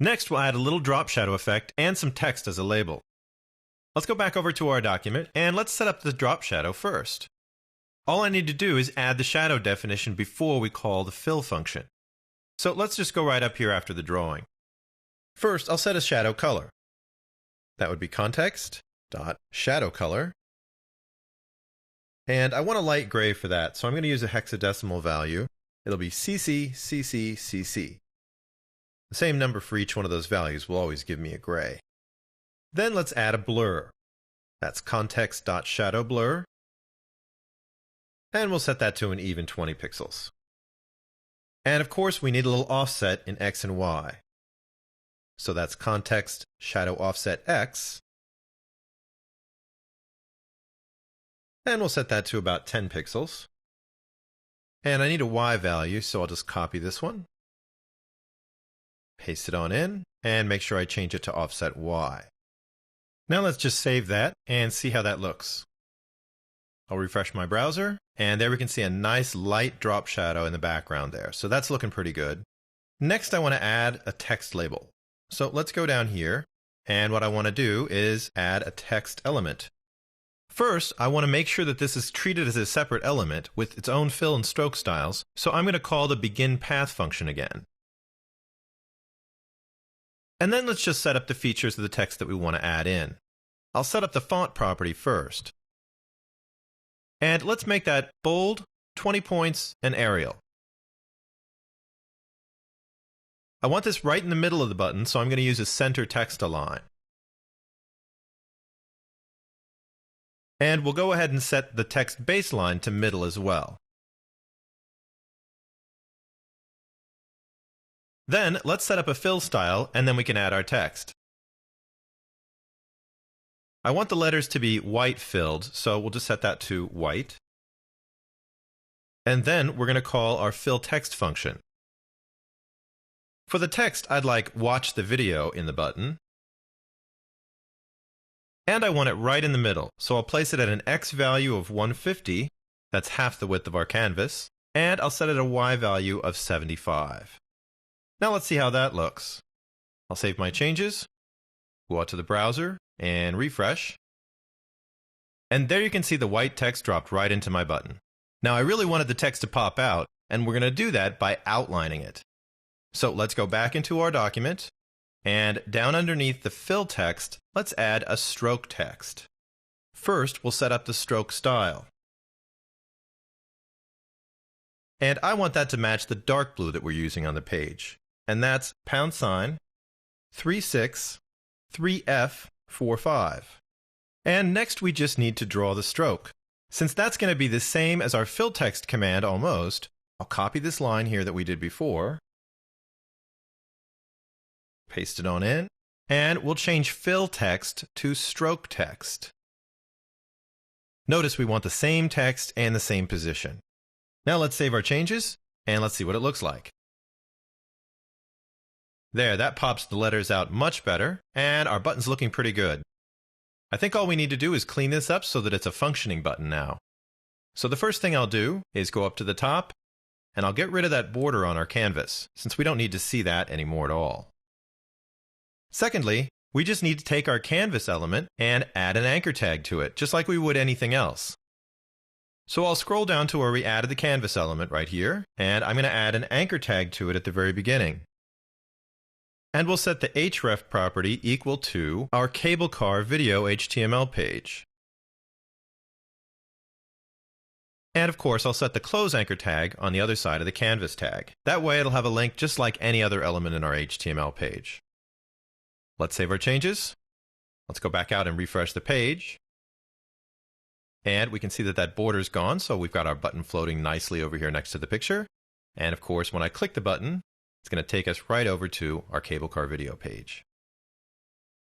Next, we'll add a little drop shadow effect and some text as a label. Let's go back over to our document and let's set up the drop shadow first. All I need to do is add the shadow definition before we call the fill function. So let's just go right up here after the drawing. First, I'll set a shadow color. That would be context.shadowColor. And I want a light gray for that, so I'm going to use a hexadecimal value. It'll be CC. The same number for each one of those values will always give me a gray. Then let's add a blur. That's context.shadowBlur. And we'll set that to an even 20 pixels. And of course, we need a little offset in X and Y. So that's context.shadowOffsetX. And we'll set that to about 10 pixels. And I need a Y value, so I'll just copy this one, paste it on in, and make sure I change it to offset Y. Now let's just save that and see how that looks. I'll refresh my browser, and there we can see a nice light drop shadow in the background there. So that's looking pretty good. Next, I want to add a text label. So let's go down here, and what I want to do is add a text element. First, I want to make sure that this is treated as a separate element with its own fill and stroke styles, so I'm going to call the beginPath function again. And then let's just set up the features of the text that we want to add in. I'll set up the font property first. And let's make that bold, 20 points, and Arial. I want this right in the middle of the button, so I'm going to use a center text align. And we'll go ahead and set the text baseline to middle as well. Then let's set up a fill style, and then we can add our text. I want the letters to be white filled, so we'll just set that to white. And then we're going to call our fill text function. For the text, I'd like watch the video in the button. And I want it right in the middle, so I'll place it at an X value of 150, that's half the width of our canvas, and I'll set it a Y value of 75. Now let's see how that looks. I'll save my changes, go out to the browser, and refresh. And there you can see the white text dropped right into my button. Now I really wanted the text to pop out, and we're going to do that by outlining it. So let's go back into our document, and down underneath the fill text, let's add a stroke text. First, we'll set up the stroke style. And I want that to match the dark blue that we're using on the page. And that's $36,3F45. And next we just need to draw the stroke. Since that's going to be the same as our fill text command almost, I'll copy this line here that we did before, paste it on in, and we'll change fill text to stroke text. Notice we want the same text and the same position. Now let's save our changes, and let's see what it looks like. There, that pops the letters out much better, and our button's looking pretty good. I think all we need to do is clean this up so that it's a functioning button now. So the first thing I'll do is go up to the top, and I'll get rid of that border on our canvas, since we don't need to see that anymore at all. Secondly, we just need to take our canvas element and add an anchor tag to it, just like we would anything else. So I'll scroll down to where we added the canvas element right here, and I'm going to add an anchor tag to it at the very beginning. And we'll set the href property equal to our cable car video HTML page. And of course, I'll set the close anchor tag on the other side of the canvas tag. That way it'll have a link just like any other element in our HTML page. Let's save our changes. Let's go back out and refresh the page. And we can see that that border's gone, so we've got our button floating nicely over here next to the picture. And of course, when I click the button, it's going to take us right over to our cable car video page.